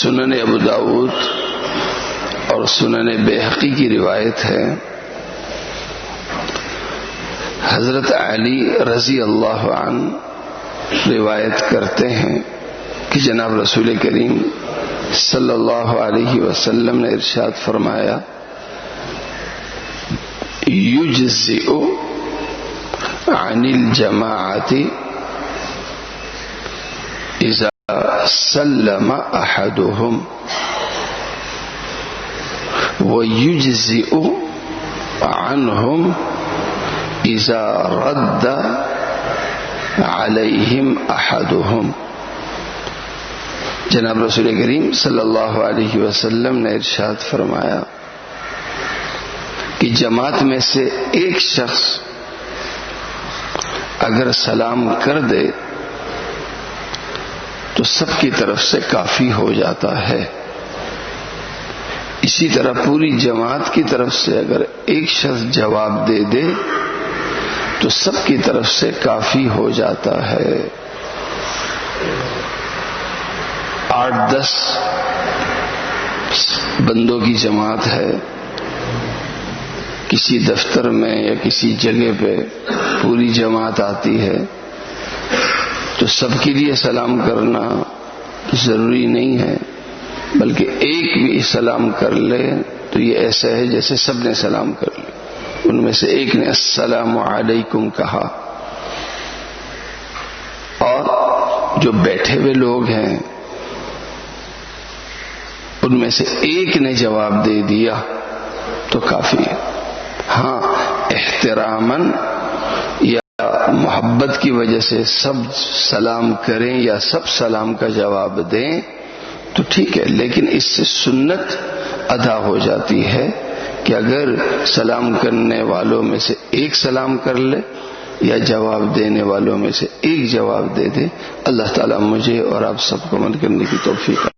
سنن ابو داؤد اور سنن بیہقی کی روایت ہے، حضرت علی رضی اللہ عنہ روایت کرتے ہیں کہ جناب رسول کریم صلی اللہ علیہ وسلم نے ارشاد فرمایا، یجزئ عن الجماعۃ اذا سلم احدهم ویجزئ عنهم اذا رد علیہم احدهم۔ جناب رسول کریم صلی اللہ علیہ وسلم نے ارشاد فرمایا کہ جماعت میں سے ایک شخص اگر سلام کر دے تو سب کی طرف سے کافی ہو جاتا ہے، اسی طرح پوری جماعت کی طرف سے اگر ایک شخص جواب دے دے تو سب کی طرف سے کافی ہو جاتا ہے۔ 8-10 بندوں کی جماعت ہے، کسی دفتر میں یا کسی جگہ پہ پوری جماعت آتی ہے تو سب کے لیے سلام کرنا ضروری نہیں ہے، بلکہ ایک بھی سلام کر لے تو یہ ایسا ہے جیسے سب نے سلام کر لیا۔ ان میں سے ایک نے السلام علیکم کہا، اور جو بیٹھے ہوئے لوگ ہیں ان میں سے ایک نے جواب دے دیا تو کافی ہے۔ ہاں، احتراماً یا محبت کی وجہ سے سب سلام کریں یا سب سلام کا جواب دیں تو ٹھیک ہے، لیکن اس سے سنت ادا ہو جاتی ہے کہ اگر سلام کرنے والوں میں سے ایک سلام کر لے یا جواب دینے والوں میں سے ایک جواب دے دے۔ اللہ تعالیٰ مجھے اور آپ سب کو عمل کرنے کی توفیق